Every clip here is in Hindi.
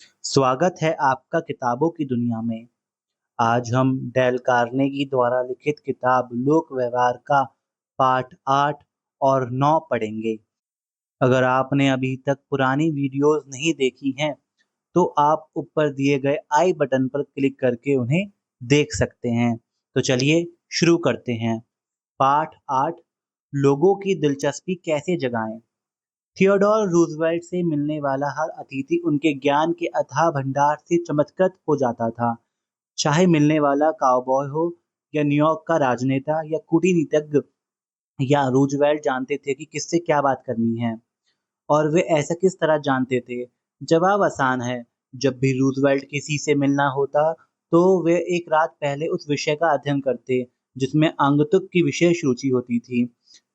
स्वागत है आपका किताबों की दुनिया में। आज हम डेल कार्नेगी द्वारा लिखित किताब लोक व्यवहार का पाठ 8 और 9 पढ़ेंगे। अगर आपने अभी तक पुरानी वीडियोस नहीं देखी हैं, तो आप ऊपर दिए गए आई बटन पर क्लिक करके उन्हें देख सकते हैं। तो चलिए शुरू करते हैं। पाठ 8, लोगों की दिलचस्पी कैसे जगाएं। थियोडोर रूजवेल्ट से मिलने वाला हर अतिथि उनके ज्ञान के अथाह भंडार से चमत्कृत हो जाता था। चाहे मिलने वाला काउबॉय हो या न्यूयॉर्क का राजनेता या कूटनीतिज्ञ, या रूजवेल्ट जानते थे कि किससे क्या बात करनी है और वे ऐसा किस तरह जानते थे। जवाब आसान है। जब भी रूजवेल्ट किसी से मिलना होता, तो वे एक रात पहले उस विषय का अध्ययन करते जिसमें आगंतुक की विशेष रुचि होती थी।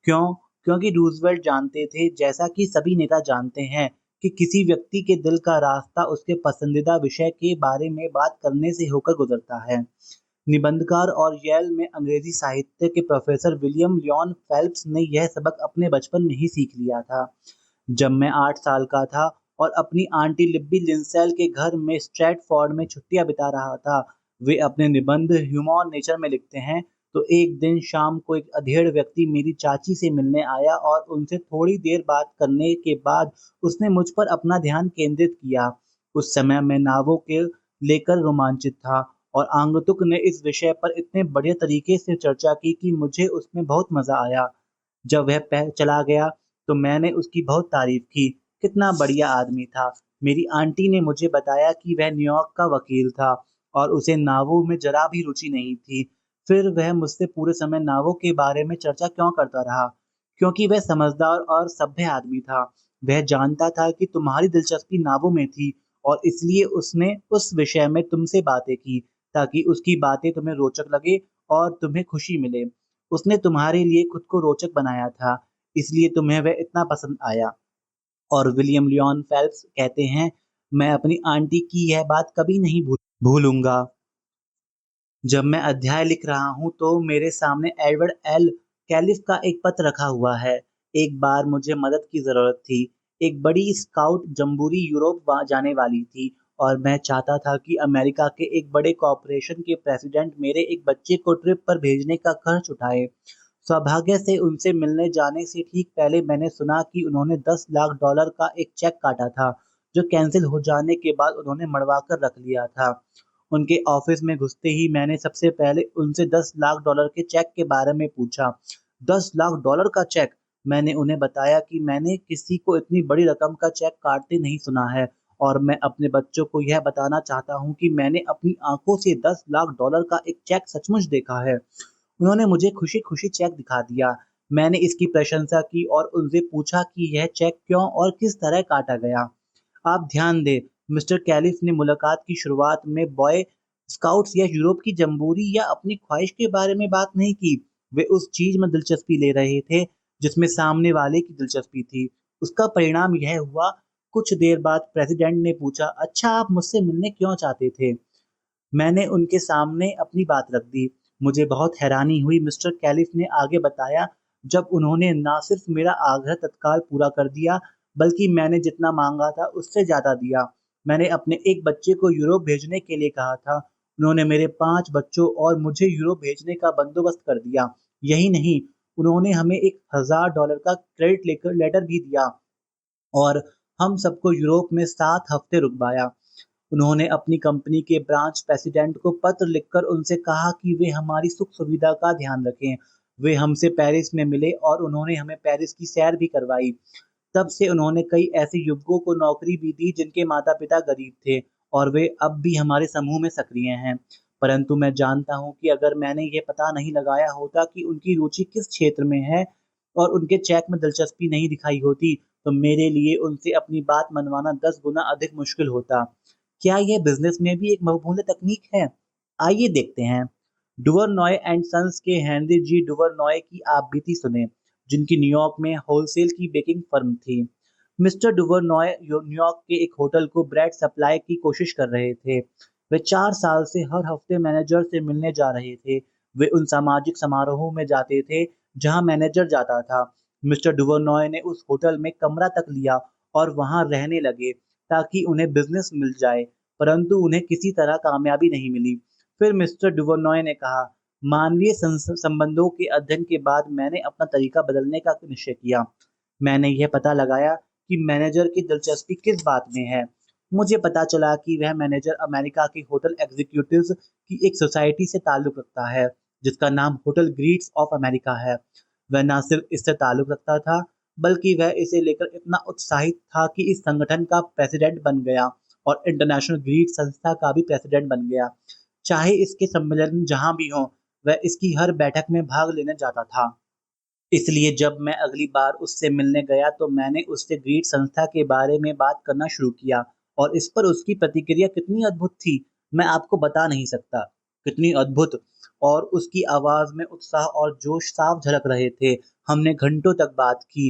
क्यों? क्योंकि रूजवेल्ट जानते थे, जैसा कि सभी नेता जानते हैं, कि किसी व्यक्ति के दिल का रास्ता उसके पसंदीदा विषय के बारे में बात करने से होकर गुजरता है। निबंधकार और येल में अंग्रेजी साहित्य के प्रोफेसर विलियम लियोन फेल्प्स ने यह सबक अपने बचपन में ही सीख लिया था। जब मैं 8 साल का था और अपनी आंटी लिब्बी लिंसेल के घर में स्ट्रैटफोर्ड में छुट्टियां बिता रहा था, वे अपने निबंध ह्यूमन नेचर में लिखते हैं, तो एक दिन शाम को एक अधेड़ व्यक्ति मेरी चाची से मिलने आया और उनसे थोड़ी देर बात करने के बाद उसने मुझ पर अपना ध्यान केंद्रित किया। उस समय मैं नावों के लेकर रोमांचित था और आगंतुक ने इस विषय पर इतने बढ़िया तरीके से चर्चा की कि मुझे उसमें बहुत मजा आया। जब वह चला गया, तो मैंने उसकी बहुत तारीफ की। कितना बढ़िया आदमी था। मेरी आंटी ने मुझे बताया कि वह न्यूयॉर्क का वकील था और उसे नावों में जरा भी रुचि नहीं थी। फिर वह मुझसे पूरे समय नावों के बारे में चर्चा क्यों करता रहा? क्योंकि वह समझदार और सभ्य आदमी था। वह जानता था कि तुम्हारी दिलचस्पी नावों में थी और इसलिए उसने उस विषय में तुमसे बातें की, ताकि उसकी बातें तुम्हें रोचक लगे और तुम्हें खुशी मिले। उसने तुम्हारे लिए खुद को रोचक बनाया था, इसलिए तुम्हें वह इतना पसंद आया। और विलियम लियोन फेल्प्स कहते हैं, मैं अपनी आंटी की यह बात कभी नहीं भूलूंगा। जब मैं अध्याय लिख रहा हूँ, तो मेरे सामने एडवर्ड एल कैलिफ का एक पत्र रखा हुआ है। एक बार मुझे मदद की जरूरत थी। एक बड़ी स्काउट जम्बूरी यूरोप जाने वाली थी और मैं चाहता था कि अमेरिका के एक बड़े कॉरपोरेशन के प्रेसिडेंट मेरे एक बच्चे को ट्रिप पर भेजने का खर्च उठाए। सौभाग्य से उनसे मिलने जाने से ठीक पहले मैंने सुना कि उन्होंने $10 लाख का एक चेक काटा था, जो कैंसिल हो जाने के बाद उन्होंने मड़वा कर रख लिया था। उनके ऑफिस में घुसते ही मैंने सबसे पहले उनसे $10 लाख के चेक के बारे में पूछा। $10 लाख का चेक? मैंने उन्हें बताया कि मैंने किसी को इतनी बड़ी रकम का चेक काटते नहीं सुना है और मैं अपने बच्चों को यह बताना चाहता हूँ कि मैंने अपनी आंखों से $10 लाख का एक चेक सचमुच देखा है। उन्होंने मुझे खुशी-खुशी चेक दिखा दिया। मैंने इसकी प्रशंसा की और उनसे पूछा कि यह चेक क्यों और किस तरह काटा गया। आप ध्यान दें, मिस्टर कैलिफ ने मुलाकात की शुरुआत में बॉय स्काउट्स या यूरोप की जम्बूरी या अपनी ख्वाहिश के बारे में बात नहीं की। वे उस चीज में दिलचस्पी ले रहे थे जिसमें सामने वाले की दिलचस्पी थी। उसका परिणाम यह हुआ, कुछ देर बाद प्रेसिडेंट ने पूछा, अच्छा आप मुझसे मिलने क्यों चाहते थे? मैंने उनके सामने अपनी बात रख दी। मुझे बहुत हैरानी हुई, मिस्टर कैलिफ ने आगे बताया, जब उन्होंने ना सिर्फ मेरा आग्रह तत्काल पूरा कर दिया, बल्कि मैंने जितना मांगा था उससे ज्यादा दिया। मैंने अपने एक बच्चे को यूरोप भेजने के लिए कहा था। उन्होंने मेरे 5 बच्चों और मुझे यूरोप भेजने का बंदोबस्त कर दिया। यही नहीं, उन्होंने हमें $1000 का क्रेडिट लेकर लेटर भी दिया और हम सबको यूरोप में 7 हफ्ते रुकवाया। उन्होंने अपनी कंपनी के ब्रांच प्रेसिडेंट को पत्र लिखकर उनसे कहा कि वे हमारी सुख सुविधा का ध्यान रखें। वे हमसे पेरिस में मिले और उन्होंने हमें पेरिस की सैर भी करवाई। तब से उन्होंने कई ऐसे युवकों को नौकरी भी दी जिनके माता पिता गरीब थे और वे अब भी हमारे समूह में सक्रिय हैं। परंतु मैं जानता हूँ कि अगर मैंने ये पता नहीं लगाया होता कि उनकी रुचि किस क्षेत्र में है और उनके चेक में दिलचस्पी नहीं दिखाई होती, तो मेरे लिए उनसे अपनी बात मनवाना 10 गुना अधिक मुश्किल होता। क्या यह बिजनेस में भी एक मकबूल तकनीक है? आइए देखते हैं। डुवर्नॉय एंड सन्स के हेनरी जी डुवर्नॉय की आप बीती सुने, जिनकी न्यूयॉर्क में होलसेल की बेकिंग फर्म थी। मिस्टर डुवर्नॉय न्यूयॉर्क के एक होटल को ब्रेड सप्लाई की कोशिश कर रहे थे। वे 4 साल से हर हफ्ते मैनेजर से मिलने जा रहे थे। वे उन सामाजिक समारोहों में जाते थे जहां मैनेजर जाता था। मिस्टर डुवर्नॉय ने उस होटल में कमरा तक लिया और वहां रहने लगे। ताकि उन्हें बिजनेस मिल जाए, परंतु उन्हें किसी तरह कामयाबी नहीं मिली। फिर मिस्टर डुवर्नॉय ने कहा, मानवीय संबंधों के अध्ययन के बाद मैंने अपना तरीका बदलने का निश्चय किया। मैंने यह पता लगाया कि मैनेजर की दिलचस्पी किस बात में है। मुझे पता चला कि वह मैनेजर अमेरिका के होटल एग्जीक्यूटिव्स की एक सोसाइटी से ताल्लुक रखता है, जिसका नाम होटल ग्रीड्स ऑफ अमेरिका है। वह न सिर्फ इससे ताल्लुक रखता था, बल्कि वह इसे लेकर इतना उत्साहित था कि इस संगठन का प्रेसिडेंट बन गया और इंटरनेशनल ग्रीड संस्था का भी प्रेसिडेंट बन गया। चाहे इसके सम्मेलन जहां भी हों, वह इसकी हर बैठक में भाग लेने जाता था। इसलिए जब मैं अगली बार उससे मिलने गया तो मैंने उससे ग्रीड संस्था के बारे में बात करना शुरू किया और इस पर उसकी प्रतिक्रिया कितनी अद्भुत थी, मैं आपको बता नहीं सकता। कितनी अद्भुत! और उसकी आवाज में उत्साह और जोश साफ झलक रहे थे। हमने घंटों तक बात की।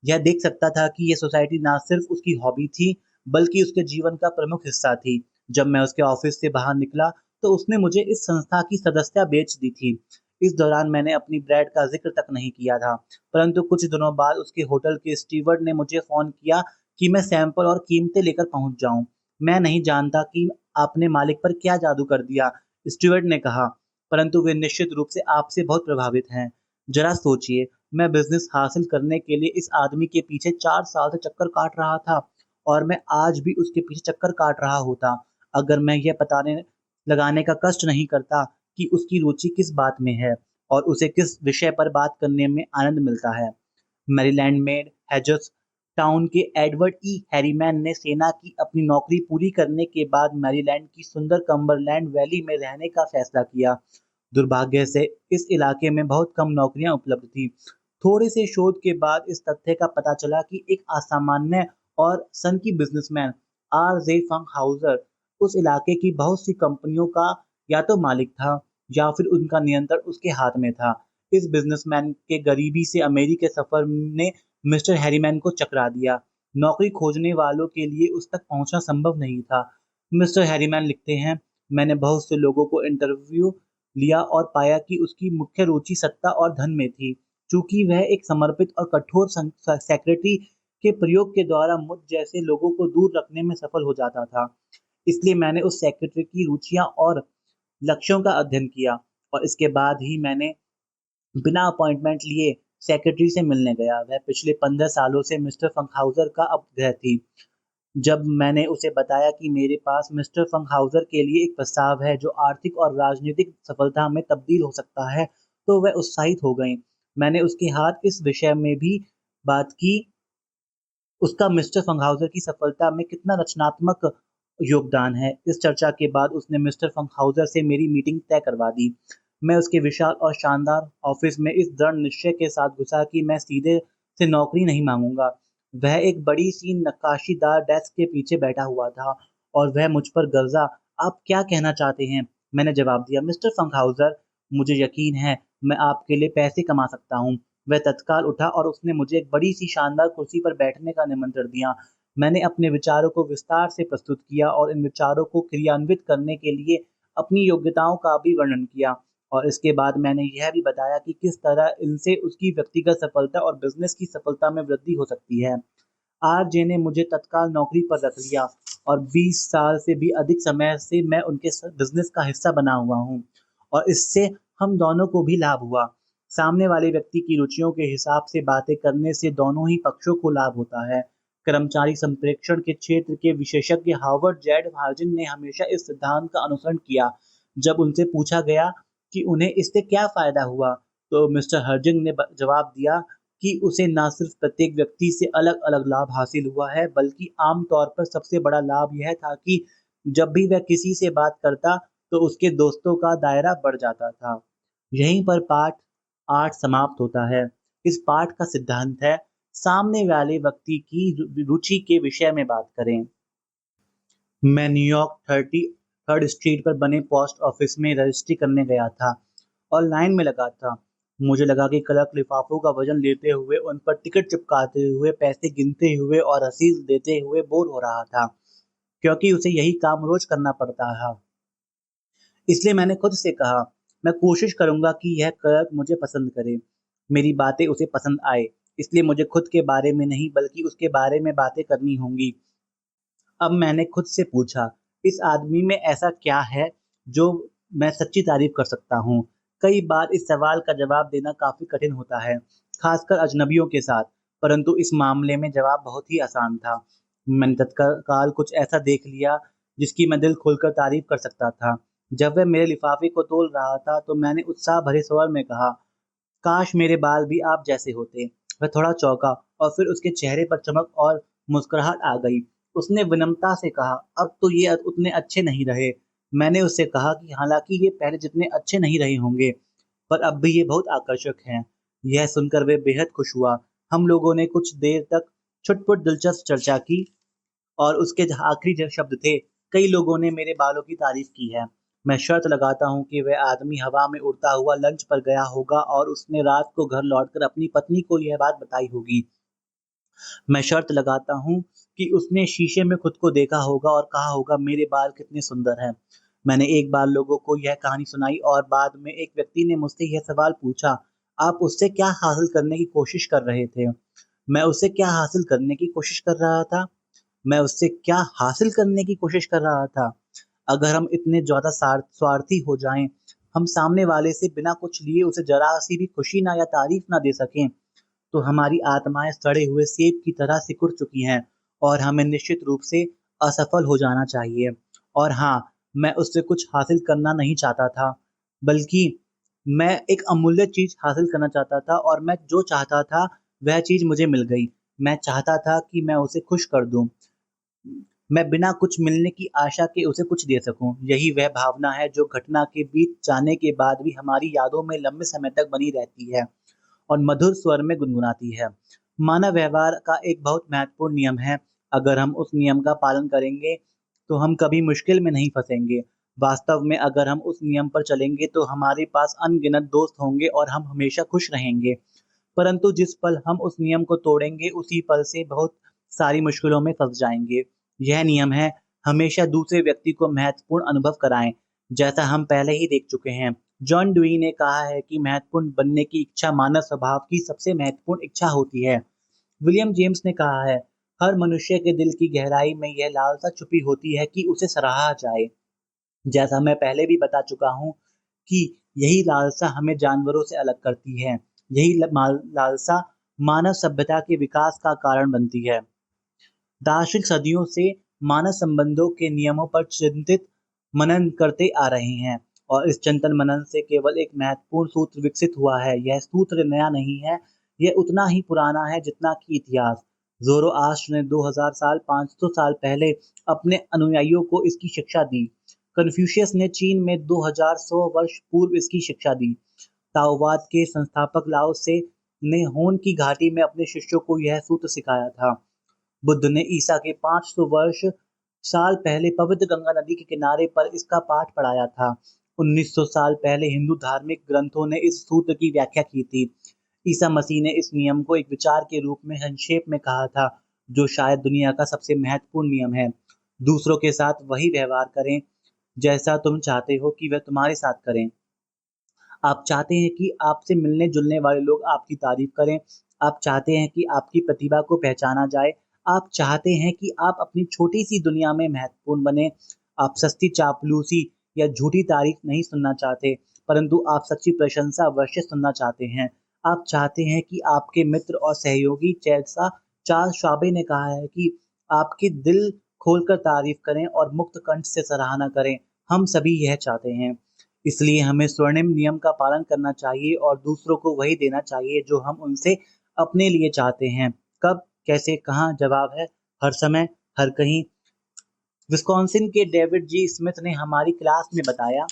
यह देख सकता था कि यह सोसाइटी ना सिर्फ उसकी हॉबी थी, बल्कि उसके जीवन का प्रमुख हिस्सा थी। जब मैं उसके ऑफिस से बाहर निकला, तो उसने मुझे इस संस्था की सदस्यता बेच दी थी। इस दौरान मैंने अपनी ब्रांड का ज़िक्र तक नहीं किया था, परंतु कुछ दिनों बाद उसके होटल के स्टीवर्ड ने मुझे फ़ोन किया कि मैं सैंपल और कीमतें लेकर पहुँच जाऊँ। मैं नहीं जानता कि आपने मालिक पर क्या जादू कर दिया, स्टीवर्ड ने कहा, परंतु वे निश्चित रूप से आपसे बहुत प्रभावित हैं। ज़रा सोचिए, मैं बिज़नेस हासिल करने के लिए इस आदमी के पीछे 4 साल से चक्कर काट रहा था और मैं आज भी उसके पीछे चक्कर काट रहा होता, अगर मैं यह पताने लगाने का कष्ट नहीं करता कि उसकी रुचि किस बात में है और उसे किस विषय पर बात करने में आनंद मिलता है। मैरीलैंड में हैजर्स टाउन के एडवर्ड ई हैरीमैन ने सेना की अपनी नौकरी पूरी करने के बाद मैरीलैंड की सुंदर कम्बरलैंड वैली में रहने का फैसला किया। दुर्भाग्य से इस इलाके में बहुत कम नौकरियां उपलब्ध थी। थोड़े से शोध के बाद इस तथ्य का पता चला कि एक असामान्य और सनकी बिजनेसमैन आर जे फंक हाउजर उस इलाके की बहुत सी कंपनियों का या तो मालिक था या फिर उनका नियंत्रण उसके हाथ में था। इस बिजनेसमैन के गरीबी से अमेरी के सफर ने मिस्टर हैरीमैन को चकरा दिया। नौकरी खोजने वालों के लिए उस तक पहुंचना संभव नहीं था। मिस्टर हैरीमैन लिखते हैं, मैंने बहुत से लोगों को इंटरव्यू लिया और पाया कि उसकी मुख्य रुचि सत्ता और धन में थी। चूंकि वह एक समर्पित और कठोर सेक्रेटरी के प्रयोग के द्वारा मुझ जैसे लोगों को दूर रखने में सफल हो जाता था। इसलिए मैंने उस सेक्रेटरी की रुचियां और लक्ष्यों का अध्ययन किया और इसके बाद ही मैंने बिना अपॉइंटमेंट लिए सेक्रेटरी से मिलने गया। वह पिछले 15 सालों से मिस्टर फंकहाउजर का अपग्रह थी। जब मैंने उसे बताया कि मेरे पास मिस्टर फंकहाउजर के लिए एक प्रस्ताव है जो आर्थिक और राजनीतिक सफलता में तब्दील हो सकता है, तो वह उत्साहित हो गई। मैंने उसके हाथ इस विषय में भी बात की, उसका मिस्टर फंकहाउजर की सफलता में कितना रचनात्मक योगदान है। इस चर्चा के बाद उसने मिस्टर फंकहाउजर से मेरी मीटिंग तय करवा दी। मैं उसके विशाल और शानदार ऑफिस में इस दृढ़ निश्चय के साथ घुसा कि मैं सीधे से नौकरी नहीं मांगूंगा। वह एक बड़ी सी नक्काशीदार डेस्क के पीछे बैठा हुआ था और वह मुझ पर गरजा, आप क्या कहना चाहते हैं? मैंने जवाब दिया, मिस्टर फंकहाउजर, मुझे यकीन है मैं आपके लिए पैसे कमा सकता हूँ। वह तत्काल उठा और उसने मुझे एक बड़ी सी शानदार कुर्सी पर बैठने का निमंत्रण दिया। मैंने अपने विचारों को विस्तार से प्रस्तुत किया और इन विचारों को क्रियान्वित करने के लिए अपनी योग्यताओं का भी वर्णन किया और इसके बाद मैंने यह भी बताया कि किस तरह इनसे उसकी व्यक्तिगत सफलता और बिजनेस की सफलता में वृद्धि हो सकती है। आरजे ने मुझे तत्काल नौकरी पर रख लिया और 20 साल से भी अधिक समय से मैं उनके बिजनेस का हिस्सा बना हुआ हूँ और इससे हम दोनों को भी लाभ हुआ। सामने वाले व्यक्ति की रुचियों के हिसाब से बातें करने से दोनों ही पक्षों को लाभ होता है। कर्मचारी संप्रेषण के क्षेत्र के विशेषज्ञ हार्वर्ड जेड हार्जिन ने हमेशा इस सिद्धांत का अनुसरण किया। जब उनसे पूछा गया कि उन्हें इससे क्या फायदा हुआ, तो मिस्टर हर्जिंग ने जवाब दिया कि उसे न सिर्फ प्रत्येक व्यक्ति से अलग-अलग लाभ हासिल हुआ है, बल्कि आम तौर पर सबसे बड़ा लाभ यह था कि जब भी वह किसी से बात करता, तो उसके दोस्तों का दायरा बढ़ जाता था। यहीं पर पाठ 8 समाप्त होता है। इस पाठ का सिद्धांत है, सामने वाले व्यक्ति की रुचि के विषय में बात करें। मैं न्यूयॉर्क 33rd स्ट्रीट पर बने पोस्ट ऑफिस में रजिस्ट्री करने गया था और लाइन में लगा था। मुझे लगा कि क्लर्क लिफाफों का वजन लेते हुए, उन पर टिकट चिपकाते हुए, पैसे गिनते हुए और रसीद देते हुए बोर हो रहा था, क्योंकि उसे यही काम रोज करना पड़ता था। इसलिए मैंने खुद से कहा, मैं कोशिश करूंगा कि यह क्लर्क मुझे पसंद करे, मेरी बातें उसे पसंद आए। इसलिए मुझे खुद के बारे में नहीं बल्कि उसके बारे में बातें करनी होंगी। अब मैंने खुद से पूछा, इस आदमी में ऐसा क्या है जो मैं सच्ची तारीफ कर सकता हूँ? कई बार इस सवाल का जवाब देना काफ़ी कठिन होता है, खासकर अजनबियों के साथ, परंतु इस मामले में जवाब बहुत ही आसान था। मैंने तत्काल कुछ ऐसा देख लिया, जिसकी मैं दिल खोलकर तारीफ कर सकता था। जब वह मेरे लिफाफे को तोल रहा था, तो मैंने उत्साह भरे स्वर में कहा, काश मेरे बाल भी आप जैसे होते। वह थोड़ा चौंका और फिर उसके चेहरे पर चमक और मुस्कुराहट आ गई। उसने विनम्रता से कहा, अब तो ये उतने अच्छे नहीं रहे। मैंने उससे कहा कि हालांकि ये पहले जितने अच्छे नहीं रहे होंगे, पर अब भी ये बहुत आकर्षक हैं। यह सुनकर वे बेहद खुश हुआ। हम लोगों ने कुछ देर तक छुटपुट दिलचस्प चर्चा की और उसके आखिरी जो शब्द थे, कई लोगों ने मेरे बालों की तारीफ की है। मैं शर्त लगाता हूँ कि वह आदमी हवा में उड़ता हुआ लंच पर गया होगा और उसने रात को घर लौटकर अपनी पत्नी को यह बात बताई होगी। मैं शर्त लगाता हूँ कि उसने शीशे में खुद को देखा होगा और कहा होगा, मेरे बाल कितने सुंदर हैं। मैंने एक बार लोगों को यह कहानी सुनाई और बाद में एक व्यक्ति ने मुझसे यह सवाल पूछा, आप उससे क्या हासिल करने की कोशिश कर रहे थे? मैं उससे क्या हासिल करने की कोशिश कर रहा था? मैं उससे क्या हासिल करने की कोशिश कर रहा था? अगर हम इतने ज़्यादा स्वार्थी हो जाएं, हम सामने वाले से बिना कुछ लिए उसे जरा सी भी खुशी ना या तारीफ ना दे सकें, तो हमारी आत्माएं सड़े हुए सेब की तरह सिकुड़ चुकी हैं और हमें निश्चित रूप से असफल हो जाना चाहिए। और हाँ, मैं उससे कुछ हासिल करना नहीं चाहता था, बल्कि मैं एक अमूल्य चीज हासिल करना चाहता था और मैं जो चाहता था वह चीज मुझे मिल गई। मैं चाहता था कि मैं उसे खुश कर दूं। मैं बिना कुछ मिलने की आशा के उसे कुछ दे सकूं। यही वह भावना है जो घटना के बीत जाने के बाद भी हमारी यादों में लंबे समय तक बनी रहती है और मधुर स्वर में गुनगुनाती है। मानव व्यवहार का एक बहुत महत्वपूर्ण नियम है। अगर हम उस नियम का पालन करेंगे, तो हम कभी मुश्किल में नहीं फंसेंगे। वास्तव में अगर हम उस नियम पर चलेंगे, तो हमारे पास अनगिनत दोस्त होंगे और हम हमेशा खुश रहेंगे। परंतु जिस पल हम उस नियम को तोड़ेंगे, उसी पल से बहुत सारी मुश्किलों में फंस जाएंगे। यह नियम है, हमेशा दूसरे व्यक्ति को महत्वपूर्ण अनुभव कराएं, जैसा हम पहले ही देख चुके हैं। जॉन ड्यूई ने कहा है कि महत्वपूर्ण बनने की इच्छा मानव स्वभाव की सबसे महत्वपूर्ण इच्छा होती है। विलियम जेम्स ने कहा है, हर मनुष्य के दिल की गहराई में यह लालसा छुपी होती है कि उसे सराहा जाए। जैसा मैं पहले भी बता चुका हूँ कि यही लालसा हमें जानवरों से अलग करती है। यही लालसा मानव सभ्यता के विकास का कारण बनती है। दार्शनिक सदियों से मानव संबंधों के नियमों पर चिंतित मनन करते आ रहे हैं और इस चिंतन मनन से केवल एक महत्वपूर्ण सूत्र विकसित हुआ है। यह सूत्र नया नहीं है, यह उतना ही पुराना है जितना कि इतिहास। ज़ोरोआस्ट्र ने 2000 साल 500 साल पहले अपने अनुयायियों को इसकी शिक्षा दी। कन्फ्यूशियस ने चीन में 2100 वर्ष पूर्व इसकी शिक्षा दी। ताओवाद के संस्थापक लाओ से ने होन की घाटी में अपने शिष्यों को यह सूत्र सिखाया था। बुद्ध ने ईसा के 500 वर्ष साल पहले पवित्र गंगा नदी के किनारे पर इसका पाठ पढ़ाया था। 1900 साल पहले हिंदू धार्मिक ग्रंथों ने इस सूत्र की व्याख्या की थी। ईसा मसीह ने इस नियम को एक विचार के रूप में संक्षेप में कहा था, जो शायद दुनिया का सबसे महत्वपूर्ण नियम है। दूसरों के साथ वही व्यवहार करें जैसा तुम चाहते हो कि वह तुम्हारे साथ करें। आप चाहते हैं कि आपसे मिलने जुलने वाले लोग आपकी तारीफ करें। आप चाहते हैं कि आपकी प्रतिभा को पहचाना जाए। आप चाहते हैं कि आप अपनी छोटी सी दुनिया में महत्वपूर्ण बने। आप सस्ती चापलूसी या झूठी तारीफ नहीं सुनना चाहते, परंतु आप सच्ची प्रशंसा अवश्य सुनना चाहते हैं। आप चाहते हैं कि आपके मित्र और सहयोगी, जैसा चार्ल्स शाबे ने कहा है, कि आपके दिल खोलकर तारीफ करें और मुक्त कंठ से सराहना करें। हम सभी यह चाहते हैं। इसलिए हमें स्वर्णिम नियम का पालन करना चाहिए और दूसरों को वही देना चाहिए जो हम उनसे अपने लिए चाहते हैं। कब, कैसे, कहाँ? जवाब है, हर समय, हर कहीं। विस्कॉन्सिन के डेविड जी स्मिथ ने हमारी क्लास में बताया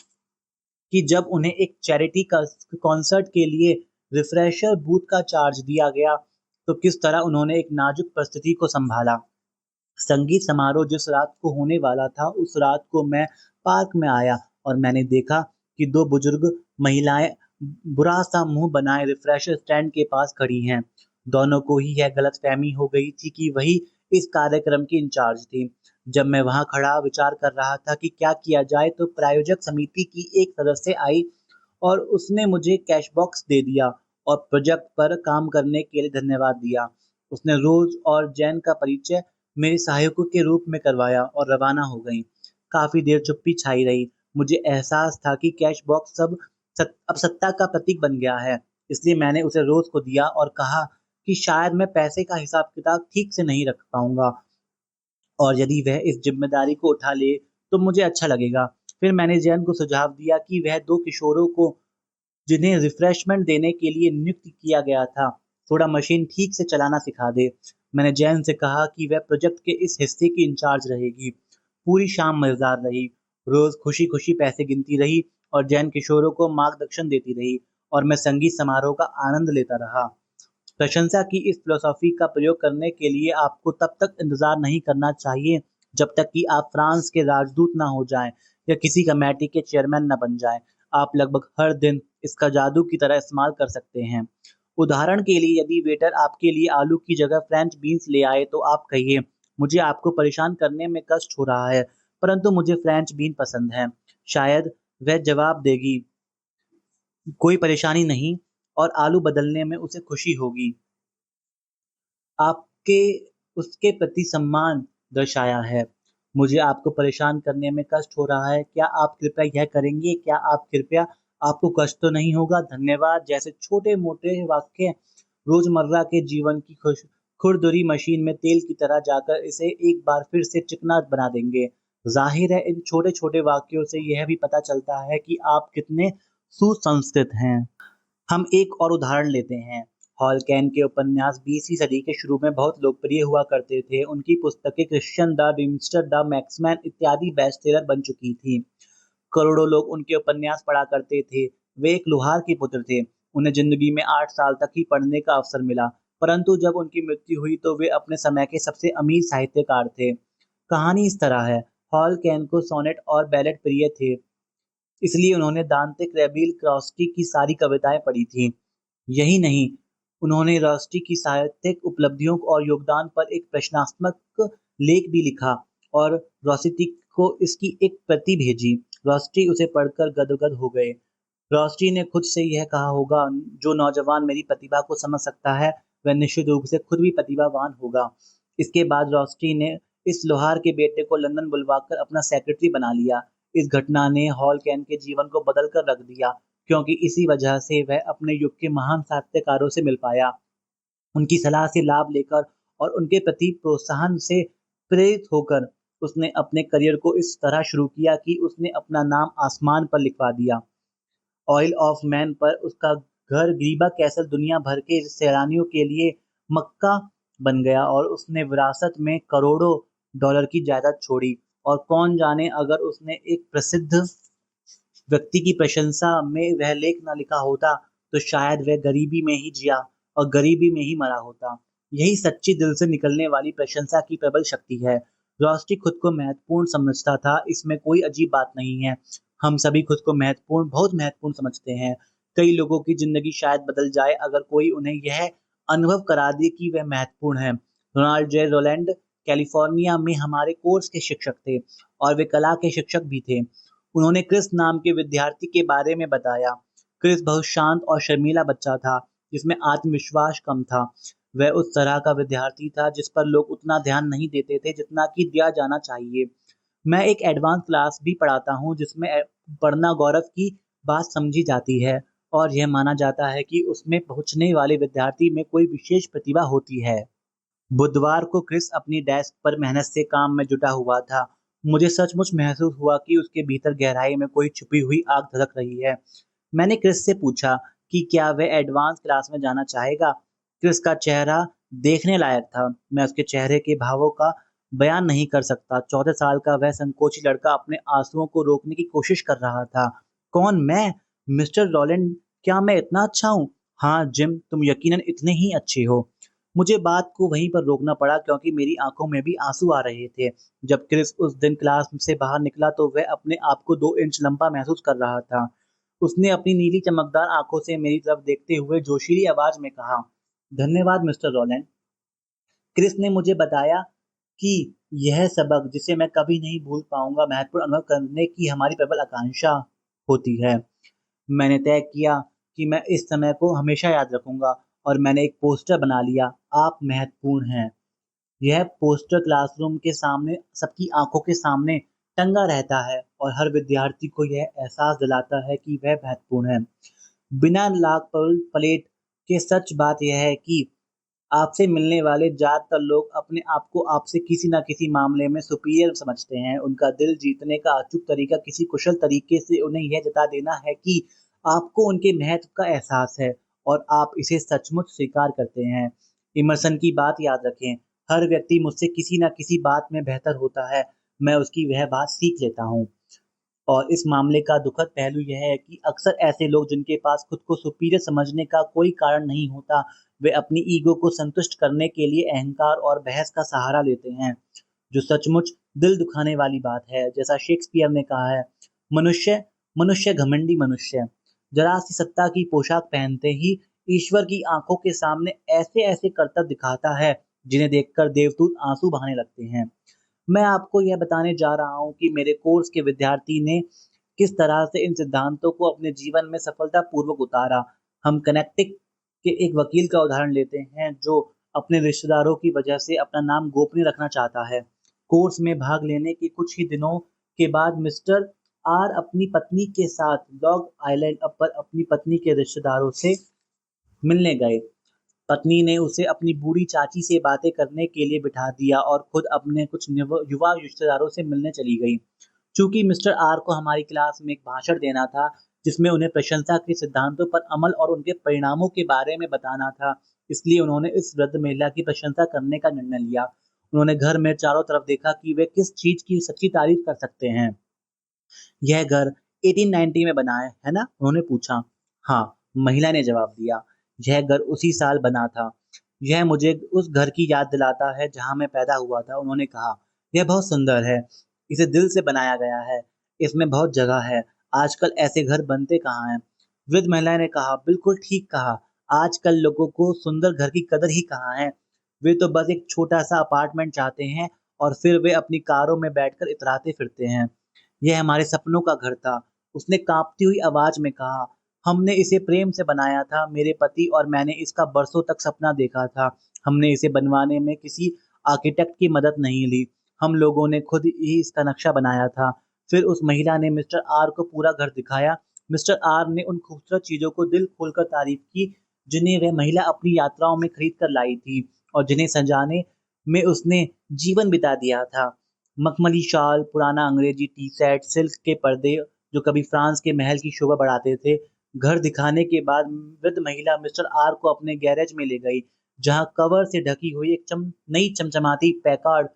कि जब उन्हें एक चैरिटी कॉन्सर्ट के लिए रिफ्रेशर बूथ का चार्ज दिया गया, तो किस तरह उन्होंने एक नाजुक परिस्थिति को संभाला। संगीत समारोह जिस रात को होने वाला था, उस रात को मैं पार्क में आया और मैंने देखा कि दो बुजुर्ग महिलाएं बुरा सा मुंह बनाए रिफ्रेशर स्टैंड के पास खड़ी हैं। दोनों को ही यह गलतफहमी हो गई थी कि वही इस कार्यक्रम की इंचार्ज थी। जब मैं वहां खड़ा विचार कर रहा था कि क्या किया जाए, तो प्रायोजक समिति की एक सदस्य आई और उसने मुझे कैश बॉक्स दे दिया और प्रोजेक्ट पर काम करने के लिए धन्यवाद दिया। उसने रोज और जैन का परिचय मेरे सहायकों के रूप में करवाया और रवाना हो गईं। काफ़ी देर चुप्पी छाई रही। मुझे एहसास था कि कैश बॉक्स अब सत्ता का प्रतीक बन गया है। इसलिए मैंने उसे रोज़ को दिया और कहा कि शायद मैं पैसे का हिसाब-किताब ठीक से नहीं रख पाऊँगा और यदि वह इस ज़िम्मेदारी को उठा ले, तो मुझे अच्छा लगेगा। फिर मैंने जैन को सुझाव दिया कि वह 2 किशोरों को जिन्हें रिफ्रेशमेंट देने के लिए नियुक्त किया गया था, थोड़ा मशीन ठीक से चलाना सिखा दे। मैंने जैन से कहा कि वह प्रोजेक्ट के इस हिस्से की इंचार्ज रहेगी। पूरी शाम मज़ेदार रही। रोज़ खुशी-खुशी पैसे गिनती रही और जैन किशोरों को मार्गदर्शन देती रही और मैं संगीत समारोह का आनंद लेता रहा। प्रशंसा की इस फिलॉसफी का प्रयोग करने के लिए आपको तब तक इंतज़ार नहीं करना चाहिए जब तक कि आप फ्रांस के राजदूत ना हो जाएँ या किसी कमेटी के चेयरमैन ना बन जाएँ। आप लगभग हर दिन इसका जादू की तरह इस्तेमाल कर सकते हैं। उदाहरण के लिए यदि वेटर आपके लिए आलू की जगह फ्रेंच बीन्स ले आए तो आप कहिए, मुझे आपको परेशान करने में कष्ट हो रहा है, परंतु मुझे फ्रेंच बीन पसंद हैं। शायद वह जवाब देगी, कोई परेशानी नहीं और आलू बदलने में उसे खुशी होगी। आपके उसके प्रति सम्मान दर्शाया है। मुझे आपको परेशान करने में कष्ट हो रहा है, क्या आप कृपया यह करेंगे? क्या आप कृपया आपको कष्ट तो नहीं होगा? धन्यवाद जैसे छोटे-मोटे वाक्य रोज़मर्रा के जीवन की खुरदुरी मशीन में तेल की तरह जाकर इसे एक बार फिर से चिकना बना देंगे। ज़ाहिर है इन छोटे-छोटे वाक्यों से यह भी पता चलता है कि आप कितने सुसंस्कृत हैं। हम एक और उदाहरण लेते हैं। हॉलकैन के उपन्यास 20वीं सदी के शुरू में बहुत लोकप्रिय हुआ करते थे। उनकी पुस्तकें क्रिश्चियन द रिमेस्टर, द मैक्समैन इत्यादि बेस्टसेलर बन चुकी थीं। करोड़ों लोग उनके उपन्यास पढ़ा करते थे। वे एक लोहार के पुत्र थे। उन्हें ज़िंदगी में 8 साल तक ही पढ़ने का अवसर मिला, परंतु जब उनकी मृत्यु हुई तो वे अपने समय के सबसे अमीर साहित्यकार थे। कहानी इस तरह है, हॉलकैन को सोनेट और बैलेड प्रिय थे। इसलिए उन्होंने दांते कैलिग्राफी की सारी कविताएं पढ़ी थीं। यही नहीं, उन्होंने रॉस्टी की साहित्यिक उपलब्धियों और योगदान पर एक प्रश्नात्मक लेख भी लिखा और रॉसिटी को इसकी एक प्रति भेजी। रॉस्टी उसे पढ़कर गदगद हो गए। रॉस्टी ने खुद से यह कहा होगा, जो नौजवान मेरी प्रतिभा को समझ सकता है, वह निश्चित रूप से खुद भी प्रतिभावान होगा। इसके बाद रॉस्टी ने इस लोहार के बेटे को लंदन बुलवाकर अपना सेक्रेटरी बना लिया। इस घटना ने हॉलकैन के जीवन को बदल कर रख दिया, क्योंकि इसी वजह से वह अपने युग के महान साहित्यकारों से मिल पाया। उनकी सलाह से लाभ लेकर और उनके प्रति प्रोत्साहन से प्रेरित होकर उसने अपने करियर को इस तरह शुरू किया कि उसने अपना नाम आसमान पर लिखवा दिया। ऑयल ऑफ मैन पर उसका घर ग्रीबा कैसल दुनिया भर के सैलानियों के लिए मक्का बन गया और उसने विरासत में करोड़ों डॉलर की जायदाद छोड़ी। और कौन जाने अगर उसने एक प्रसिद्ध व्यक्ति की प्रशंसा में वह लेख ना लिखा होता तो शायद वह गरीबी में ही जिया और गरीबी में ही मरा होता। यही सच्ची दिल से निकलने वाली प्रशंसा की प्रबल शक्ति है। रॉस्टी खुद को महत्वपूर्ण समझता था, इसमें कोई अजीब बात नहीं है। हम सभी खुद को महत्वपूर्ण, बहुत महत्वपूर्ण समझते हैं। कई लोगों की जिंदगी शायद बदल जाए अगर कोई उन्हें यह अनुभव करा दे कि वह महत्वपूर्ण है। रोनाल्ड जे रोलैंड कैलिफोर्निया में हमारे कोर्स के शिक्षक थे और वे कला के शिक्षक भी थे। उन्होंने क्रिस नाम के विद्यार्थी के बारे में बताया। क्रिस बहुत शांत और शर्मीला बच्चा था, जिसमें आत्मविश्वास कम था। वह उस तरह का विद्यार्थी था जिस पर लोग उतना ध्यान नहीं देते थे जितना कि दिया जाना चाहिए। मैं एक एडवांस क्लास भी पढ़ाता हूँ जिसमें पढ़ना गौरव की बात समझी जाती है और यह माना जाता है कि उसमें पहुंचने वाले विद्यार्थी में कोई विशेष प्रतिभा होती है। बुधवार को क्रिस अपनी डेस्क पर मेहनत से काम में जुटा हुआ था। मुझे सचमुच महसूस हुआ कि उसके भीतर गहराई में कोई छुपी हुई आग धधक रही है। मैंने क्रिस से पूछा कि क्या वह एडवांस क्लास में जाना चाहेगा। क्रिस का चेहरा देखने लायक था। मैं उसके चेहरे के भावों का बयान नहीं कर सकता। 14 साल का वह संकोची लड़का अपने आंसुओं को रोकने की कोशिश कर रहा था। कौन, मैं? मिस्टर रॉलैंड, क्या मैं इतना अच्छा हूँ? हाँ जिम, तुम यकीनन इतने ही अच्छे हो। मुझे बात को वहीं पर रोकना पड़ा क्योंकि मेरी आंखों में भी आंसू आ रहे थे। जब क्रिस उस दिन क्लास से बाहर निकला तो वह अपने आप को 2 इंच लंबा महसूस कर रहा था। उसने अपनी नीली चमकदार आंखों से मेरी तरफ देखते हुए जोशीली आवाज में कहा, धन्यवाद मिस्टर रॉलैंड। क्रिस ने मुझे बताया कि यह सबक, जिसे मैं कभी नहीं भूल पाऊंगा, महत्वपूर्ण अनुभव करने की हमारी प्रबल आकांक्षा होती है। मैंने तय किया कि मैं इस समय को हमेशा याद रखूंगा और मैंने एक पोस्टर बना लिया, आप महत्वपूर्ण हैं। यह पोस्टर क्लासरूम के सामने सबकी आंखों के सामने टंगा रहता है और हर विद्यार्थी को यह एहसास दिलाता है कि वह महत्वपूर्ण है। बिना लाग पलट के सच बात यह है कि आपसे मिलने वाले ज़्यादातर लोग अपने आप को आपसे किसी न किसी मामले में सुपीरियर समझते हैं। उनका दिल जीतने का अचूक तरीका किसी कुशल तरीके से उन्हें यह जता देना है कि आपको उनके महत्व का एहसास है और आप इसे सचमुच स्वीकार करते हैं। इमर्सन की बात याद रखें, हर व्यक्ति मुझसे किसी न किसी बात में बेहतर होता है, मैं उसकी वह बात सीख लेता हूँ। और इस मामले का दुखद पहलू यह है कि अक्सर ऐसे लोग जिनके पास खुद को सुपीरियर समझने का कोई कारण नहीं होता, वे अपनी ईगो को संतुष्ट करने के लिए अहंकार और बहस का सहारा लेते हैं, जो सचमुच दिल दुखाने वाली बात है। जैसा शेक्सपियर ने कहा है, मनुष्य मनुष्य घमंडी मनुष्य जरा सी सत्ता की पोशाक पहनते ही ईश्वर की आंखों के सामने ऐसे ऐसे करतब दिखाता है जिन्हें देखकर देवदूत आंसू बहाने लगते हैं। मैं आपको यह बताने जा रहा हूँ कि मेरे कोर्स के विद्यार्थी ने किस तरह से इन सिद्धांतों को अपने जीवन में सफलतापूर्वक उतारा। हम कनेक्टिक के एक वकील का उदाहरण लेते हैं जो अपने रिश्तेदारों की वजह से अपना नाम गोपनीय रखना चाहता है। कोर्स में भाग लेने के कुछ ही दिनों के बाद मिस्टर आर अपनी पत्नी के साथ लॉन्ग आइलैंड पर अपनी पत्नी के रिश्तेदारों से मिलने गए। पत्नी ने उसे अपनी बूढ़ी चाची से बातें करने के लिए बिठा दिया और खुद अपने कुछ युवा रिश्तेदारों से मिलने चली गई। चूंकि मिस्टर आर को हमारी क्लास में एक भाषण देना था जिसमें उन्हें प्रशंसा के सिद्धांतों पर अमल और उनके परिणामों के बारे में बताना था, इसलिए उन्होंने इस वृद्ध महिला की प्रशंसा करने का निर्णय लिया। उन्होंने घर में चारों तरफ देखा कि वे किस चीज की सच्ची तारीफ कर सकते हैं। यह घर 1890 में बना है ना? उन्होंने पूछा। हाँ, महिला ने जवाब दिया। यह घर उसी साल बना था। यह मुझे उस घर की याद दिलाता है जहाँ मैं पैदा हुआ था, उन्होंने कहा। यह बहुत सुंदर है। इसे दिल से बनाया गया है। इसमें बहुत जगह है। आजकल ऐसे घर बनते कहाँ हैं? वृद्ध महिला ने कहा, बिल्कुल ठीक कहा। आजकल लोगों को सुंदर घर की कदर ही कहाँ है। वे तो बस एक छोटा सा अपार्टमेंट चाहते हैं और फिर वे अपनी कारों में बैठकर इतराते फिरते हैं। यह हमारे सपनों का घर था, उसने कांपती हुई आवाज में कहा। हमने इसे प्रेम से बनाया था, मेरे पति और मैंने इसका बरसों तक सपना देखा था। हमने इसे बनवाने में किसी आर्किटेक्ट की मदद नहीं ली, हम लोगों ने खुद ही इसका नक्शा बनाया था। फिर उस महिला ने मिस्टर आर को पूरा घर दिखाया। मिस्टर आर ने उन खूबसूरत चीजों को दिल खोलकर तारीफ की जिन्हें वह महिला अपनी यात्राओं में खरीद कर लाई थी और जिन्हें सजाने में उसने जीवन बिता दिया था। मखमली शाल, पुराना अंग्रेजी टी सेट, सिल्क के पर्दे जो कभी फ्रांस के महल की शोभा बढ़ाते थे। घर दिखाने के बाद वृद्ध महिला मिस्टर आर को अपने गैरेज में ले गई, जहां कवर से ढकी हुई एक नई चमचमाती पैकार्ड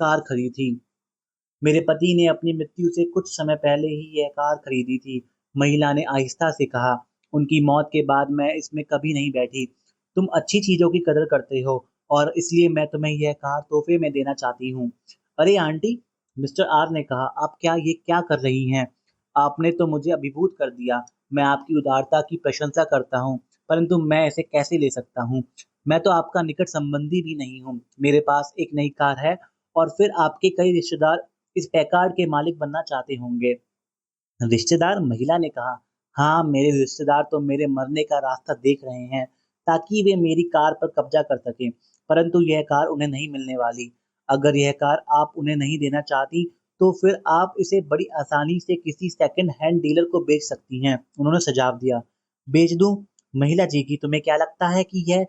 कार खड़ी थी। मेरे पति ने अपनी मृत्यु से कुछ समय पहले ही यह कार खरीदी थी, महिला ने आहिस्ता से कहा। उनकी मौत के बाद मैं इसमें कभी नहीं बैठी। तुम अच्छी चीजों की कदर करते हो और इसलिए मैं तुम्हें यह कार तोहफे में देना चाहती हूँ। अरे आंटी, मिस्टर आर ने कहा, आप क्या कर रही हैं? आपने तो मुझे अभिभूत कर दिया। मैं आपकी उदारता की प्रशंसा करता हूँ, परंतु मैं इसे कैसे ले सकता हूँ? मैं तो आपका निकट संबंधी भी नहीं हूँ। मेरे पास एक नई कार है और फिर आपके कई रिश्तेदार इस पैकार्ड के मालिक बनना चाहते होंगे। रिश्तेदार? महिला ने कहा। हाँ, मेरे रिश्तेदार तो मेरे मरने का रास्ता देख रहे हैं ताकि वे मेरी कार पर कब्जा कर सकें, परंतु यह कार उन्हें नहीं मिलने वाली। अगर यह कार आप उन्हें नहीं देना चाहती तो फिर आप इसे बड़ी आसानी से किसी सेकंड हैंड डीलर को बेच सकती हैं, उन्होंने सुझाव दिया। बेच दूं? महिला जी की, तुम्हें क्या लगता है कि यह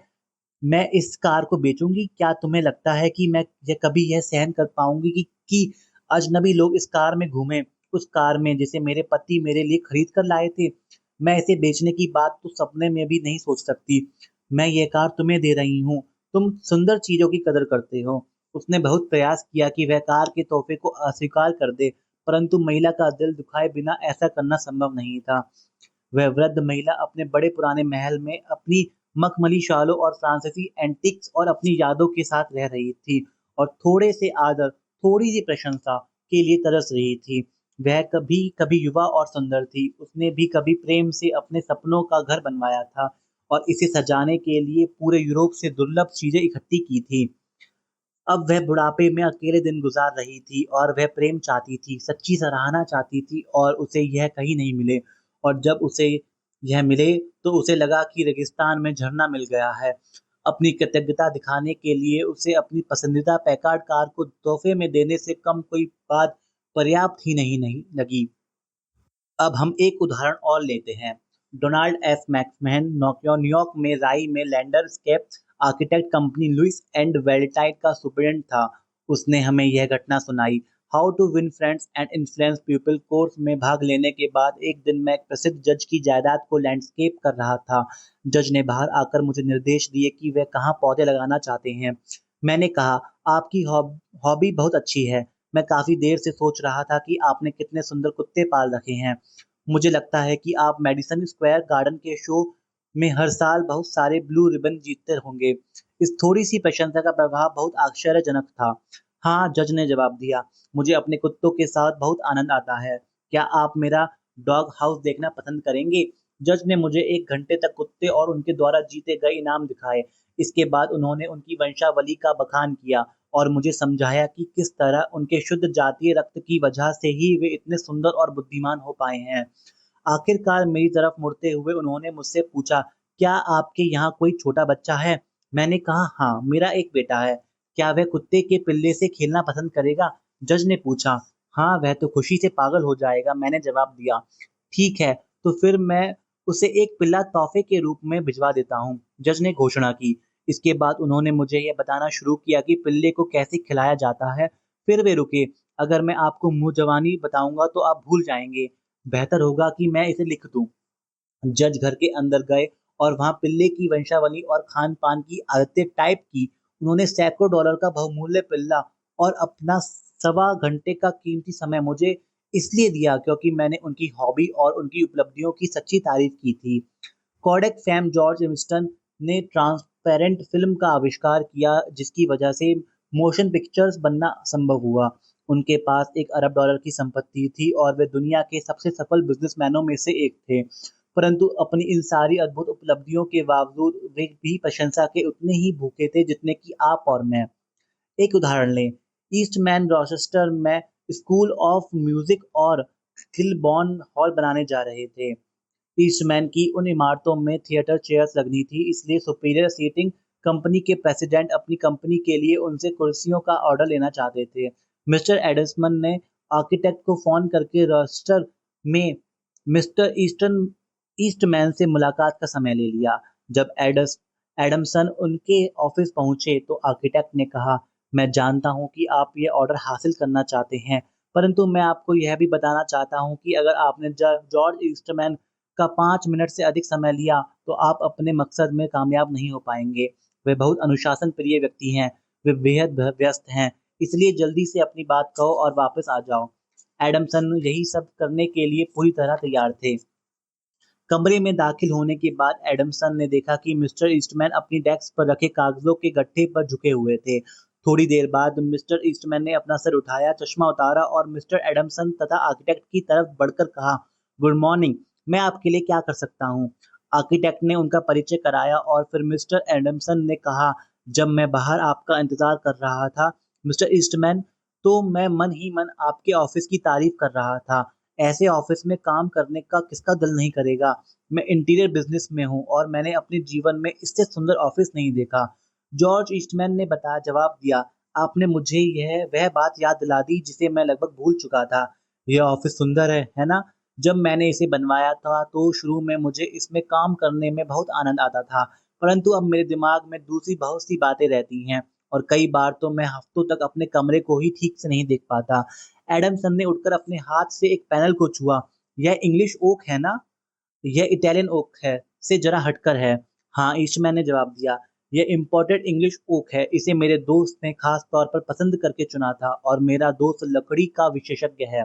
मैं इस कार को बेचूंगी? क्या तुम्हें लगता है कि मैं कभी यह सहन कर पाऊंगी कि अजनबी लोग इस कार में घूमें, उस कार में जिसे मेरे पति मेरे लिए खरीद कर लाए थे? मैं इसे बेचने की बात तो सपने में भी नहीं सोच सकती। मैं ये कार तुम्हें दे रही हूँ, तुम सुंदर चीजों की कदर करते हो। उसने बहुत प्रयास किया कि वह कार के तोहफे को अस्वीकार कर दे, परंतु महिला का दिल दुखाए बिना ऐसा करना संभव नहीं था। वह वृद्ध महिला अपने बड़े पुराने महल में अपनी मखमली शालों और फ्रांसीसी एंटिक्स और अपनी यादों के साथ रह रही थी और थोड़े से आदर, थोड़ी सी प्रशंसा के लिए तरस रही थी। वह कभी कभी युवा और सुंदर थी। उसने भी कभी प्रेम से अपने सपनों का घर बनवाया था और इसे सजाने के लिए पूरे यूरोप से दुर्लभ चीजें इकट्ठी की थी। अब वह बुढ़ापे में अकेले दिन गुजार रही थी और वह प्रेम चाहती थी, सच्ची सराहना चाहती थी और उसे यह कहीं नहीं मिले। और जब उसे यह मिले तो उसे लगा कि रेगिस्तान में झरना मिल गया है। अपनी कृतज्ञता दिखाने के लिए उसे अपनी पसंदीदा पैकार्ड कार को तोहफे में देने से कम कोई बात पर्याप्त ही नहीं लगी। अब हम एक उदाहरण और लेते हैं। डोनाल्ड एफ मैक्समैन न्यूयॉर्क में राई में landscape architect company Louis and वेल्टाइट का सुपरिटेंडेंट था। उसने हमें यह घटना सुनाई। How to win friends and influence people course में भाग लेने के बाद एक दिन मैं एक प्रसिद्ध जज की जायदाद को लैंडस्केप कर रहा था। जज ने बाहर आकर मुझे निर्देश दिए कि वह कहाँ पौधे लगाना चाहते हैं। मैंने कहा, आपकी हॉबी बहुत अच्छी है। मैं काफी देर से सोच रहा था कि आपने कितने सुंदर कुत्ते पाल रखे हैं। मुझे लगता है कि आप मैडिसन स्क्वायर गार्डन के शो में हर साल बहुत सारे ब्लू रिबन जीतते होंगे। इस थोड़ी सी प्रशंसा का प्रभाव बहुत आश्चर्यजनक था। हाँ, जज ने जवाब दिया, मुझे अपने कुत्तों के साथ बहुत आनंद आता है। क्या आप मेरा डॉग हाउस देखना पसंद करेंगे? जज ने मुझे 1 घंटे तक कुत्ते और उनके द्वारा जीते गए इनाम दिखाए। इसके बाद उन्होंने उनकी वंशावली का बखान किया और मुझे समझाया कि किस तरह उनके शुद्ध जातीय रक्त की वजह से ही वे इतने सुंदर और बुद्धिमान हो पाए हैं। आखिरकार मेरी तरफ मुड़ते हुए उन्होंने मुझसे पूछा, क्या आपके यहाँ कोई छोटा बच्चा है? मैंने कहा, हाँ, मेरा एक बेटा है। क्या वह कुत्ते के पिल्ले से खेलना पसंद करेगा? जज ने पूछा। हाँ, वह तो खुशी से पागल हो जाएगा, मैंने जवाब दिया। ठीक है, तो फिर मैं उसे एक पिल्ला तोहफे के रूप में भिजवा देता हूँ, जज ने घोषणा की। इसके बाद उन्होंने मुझे यह बताना शुरू किया कि पिल्ले को कैसे खिलाया जाता है। फिर वे रुके। अगर मैं आपको मुंह जवानी बताऊंगा तो आप भूल जाएंगे। बेहतर होगा कि मैं इसे लिख दूं। जज घर के अंदर गए और वहां पिल्ले की वंशावली और खान पान की आदतें टाइप की। उन्होंने सैकड़ों डॉलर का बहुमूल्य पिल्ला और अपना 1.25 घंटे का कीमती समय मुझे इसलिए दिया क्योंकि मैंने उनकी हॉबी और उनकी उपलब्धियों की सच्ची तारीफ की थी। कोडक फैम जॉर्ज एमिस्टन ने ट्रांसपेरेंट फिल्म का आविष्कार किया जिसकी वजह से मोशन पिक्चर्स बनना संभव हुआ। उनके पास $1 अरब की संपत्ति थी और वे दुनिया के सबसे सफल बिजनेसमैनों में से एक थे। परंतु अपनी इन सारी अद्भुत उपलब्धियों के बावजूद वे भी प्रशंसा के उतने ही भूखे थे जितने कि आप और मैं। एक उदाहरण लें, ईस्टमैन रॉचेस्टर में स्कूल ऑफ म्यूजिक और किलबॉर्न हॉल बनाने जा रहे थे। ईस्टमैन की उन इमारतों में थिएटर चेयर्स लगनी थी, इसलिए सुपीरियर सीटिंग कंपनी के प्रेसिडेंट अपनी कंपनी के लिए उनसे कुर्सियों का ऑर्डर लेना चाहते थे। मिस्टर एडम्सन ने आर्किटेक्ट को फोन करके रॉचेस्टर में मिस्टर ईस्टमैन से मुलाकात का समय ले लिया। जब एडमसन उनके ऑफिस पहुंचे तो आर्किटेक्ट ने कहा, मैं जानता हूं कि आप ये ऑर्डर हासिल करना चाहते हैं, परंतु मैं आपको यह भी बताना चाहता हूं कि अगर आपने जॉर्ज ईस्टमैन का 5 मिनट से अधिक समय लिया तो आप अपने मकसद में कामयाब नहीं हो पाएंगे। वे बहुत अनुशासन प्रिय व्यक्ति हैं। वे बेहद व्यस्त हैं, इसलिए जल्दी से अपनी बात कहो और वापस आ जाओ। एडमसन यही सब करने के लिए पूरी तरह तैयार थे। कमरे में दाखिल होने के बाद एडमसन ने देखा कि मिस्टर ईस्टमैन अपनी डेस्क पर रखे कागजों के गट्ठे पर झुके हुए थे। थोड़ी देर बाद मिस्टर ईस्टमैन ने अपना सर उठाया, चश्मा उतारा और मिस्टर एडमसन तथा आर्किटेक्ट की तरफ बढ़कर कहा, गुड मॉर्निंग, मैं आपके लिए क्या कर सकता हूँ? आर्किटेक्ट ने उनका परिचय कराया और फिर मिस्टर एडमसन ने कहा, जब मैं बाहर आपका इंतजार कर रहा था मिस्टर ईस्टमैन, तो मैं मन ही मन आपके ऑफिस की तारीफ कर रहा था। ऐसे ऑफिस में काम करने का किसका दिल नहीं करेगा। मैं इंटीरियर बिजनेस में हूँ और मैंने अपने जीवन में इससे सुंदर ऑफिस नहीं देखा। जॉर्ज ईस्टमैन ने बताया जवाब दिया, आपने मुझे यह वह बात याद दिला दी जिसे मैं लगभग भूल चुका था। यह ऑफिस सुंदर है ना? जब मैंने इसे बनवाया था तो शुरू में मुझे इसमें काम करने में बहुत आनंद आता था, परंतु अब मेरे दिमाग में दूसरी बहुत सी बातें रहती हैं और कई बार तो मैं हफ्तों तक अपने कमरे को ही ठीक से नहीं देख पाता। एडमसन ने उठकर अपने हाथ से एक पैनल को छुआ। यह इंग्लिश ओक है ना? यह इटालियन ओक है, से जरा हटकर है। हाँ, ईस्टमैन ने जवाब दिया, यह इम्पोर्टेड इंग्लिश ओक है। इसे मेरे दोस्त ने खास तौर पर पसंद करके चुना था और मेरा दोस्त लकड़ी का विशेषज्ञ है।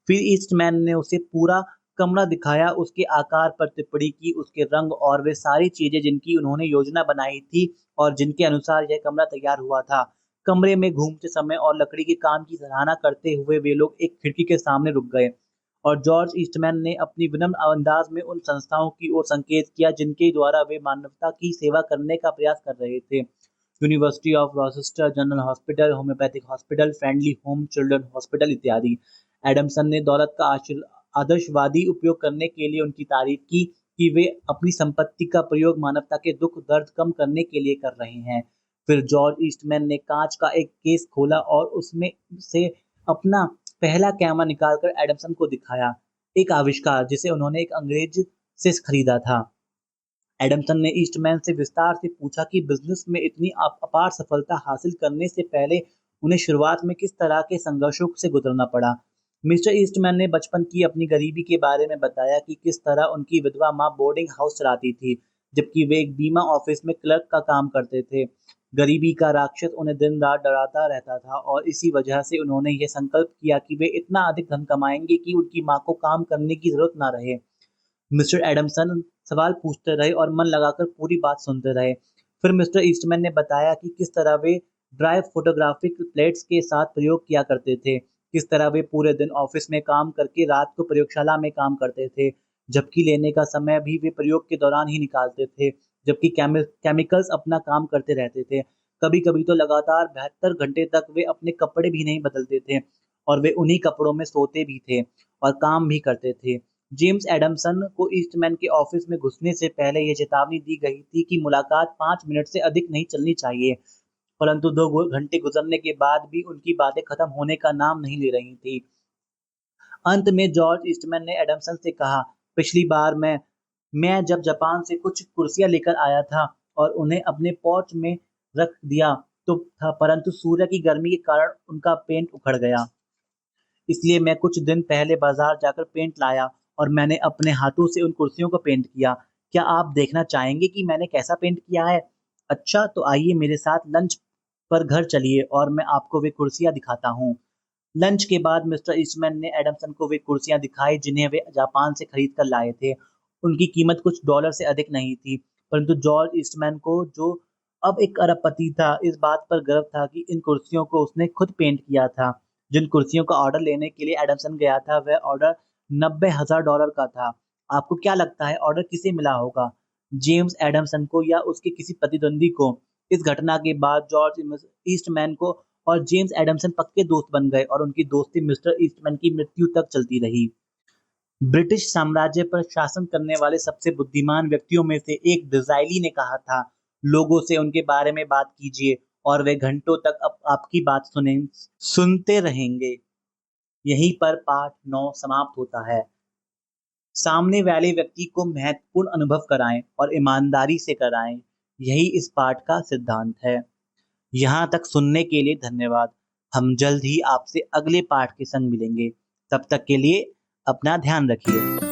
फिर ईस्टमैन ने उसे पूरा कमरा दिखाया, उसके आकार पर टिप्पणी की, उसके रंग और वे सारी चीजें जिनकी उन्होंने योजना बनाई थी और जिनके अनुसार यह कमरा तैयार हुआ था। कमरे में घूमते समय और लकड़ी के काम की सराहना करते हुए वे लोग एक खिड़की के सामने रुक गए और जॉर्ज ईस्टमैन ने अपनी विनम्र अंदाज में उन संस्थाओं की ओर संकेत किया जिनके द्वारा वे मानवता की सेवा करने का प्रयास कर रहे थे। University of Rochester, general hospital, homeopathic hospital, friendly home children hospital इत्यादि। एडमसन ने दौलत का आदर्शवादी उपयोग करने के लिए उनकी तारीफ की कि वे अपनी संपत्ति का प्रयोग मानवता के दुख दर्द कम करने के लिए कर रहे हैं। फिर जॉर्ज ईस्टमैन ने कांच का एक केस खोला और उसमें से अपना पहला कैमरा निकालकर एडमसन को दिखाया, एक आविष्कार जिसे उन्होंने एक अंग्रेज से खरीदा था। एडमसन ने ईस्टमैन से विस्तार से पूछा कि बिजनेस में इतनी अपार सफलता हासिल करने से पहले उन्हें शुरुआत में किस तरह के संघर्षों से गुजरना पड़ा। मिस्टर ईस्टमैन ने बचपन की अपनी गरीबी के बारे में बताया कि किस तरह उनकी विधवा माँ बोर्डिंग हाउस चलाती थी, जबकि वे एक बीमा ऑफिस में क्लर्क का काम करते थे। गरीबी का राक्षस उन्हें दिन रात डराता रहता था और इसी वजह से उन्होंने यह संकल्प किया कि वे इतना अधिक धन कमाएंगे कि उनकी माँ को काम करने की जरूरत ना रहे। मिस्टर एडमसन सवाल पूछते रहे और मन लगाकर पूरी बात सुनते रहे। फिर मिस्टर ईस्टमैन ने बताया कि किस तरह वे ड्राई फोटोग्राफिक प्लेट्स के साथ प्रयोग किया करते थे, किस तरह वे पूरे दिन ऑफिस में काम करके रात को प्रयोगशाला में काम करते थे, जबकि लेने का समय भी वे प्रयोग के दौरान ही निकालते थे, जबकि केमिकल्स अपना काम करते रहते थे। कभी कभी तो लगातार 72 घंटे तक वे अपने कपड़े भी नहीं बदलते थे और वे उन्हीं कपड़ों में सोते भी थे और काम भी करते थे। जेम्स एडमसन को ईस्टमैन के ऑफिस में घुसने से पहले यह चेतावनी दी गई थी कि मुलाकात 5 मिनट से अधिक नहीं चलनी चाहिए, परंतु 2 घंटे गुजरने के बाद भी उनकी बातें खत्म होने का नाम नहीं ले रही थी। अंत में जॉर्ज ईस्टमैन ने एडमसन से कहा, पिछली बार मैं जब जापान से कुछ कुर्सियां लेकर आया था और उन्हें अपने पोर्च में रख दिया तो था, परंतु सूर्य की गर्मी के कारण उनका पेंट उखड़ गया। इसलिए मैं कुछ दिन पहले बाजार जाकर पेंट लाया और मैंने अपने हाथों से उन कुर्सियों को पेंट किया। क्या आप देखना चाहेंगे कि मैंने कैसा पेंट किया है? अच्छा, तो आइए मेरे साथ लंच पर घर चलिए और मैं आपको वे कुर्सियां दिखाता हूँ। लंच के बाद मिस्टर ईस्टमैन ने एडमसन को वे कुर्सियां दिखाई जिन्हें वे जापान से खरीद कर लाए थे। उनकी कीमत कुछ डॉलर से अधिक नहीं थी, परंतु जॉर्ज ईस्टमैन को, जो अब एक अरबपति था, इस बात पर गर्व था कि इन कुर्सियों को उसने खुद पेंट किया था। जिन कुर्सियों का ऑर्डर लेने के लिए एडमसन गया था वह ऑर्डर $90,000 का था। आपको क्या लगता है ऑर्डर किसे मिला होगा? जेम्स एडमसन को या उसके किसी प्रतिद्वंदी को? इस घटना के बाद जॉर्ज ईस्टमैन को और जेम्स एडमसन पक्के दोस्त बन गए और उनकी दोस्ती मिस्टर ईस्टमैन की मृत्यु तक चलती रही। ब्रिटिश साम्राज्य पर शासन करने वाले सबसे बुद्धिमान व्यक्तियों में से एक डिज़ाइली ने कहा था, लोगों से उनके बारे में बात कीजिए और वे घंटों तक आपकी बात सुनते रहेंगे। यहीं पर पाठ 9 समाप्त होता है। सामने वाले व्यक्ति को महत्वपूर्ण अनुभव कराएं और ईमानदारी से कराएं। यही इस पाठ का सिद्धांत है। यहाँ तक सुनने के लिए धन्यवाद। हम जल्द ही आपसे अगले पाठ के संग मिलेंगे। तब तक के लिए अपना ध्यान रखिए।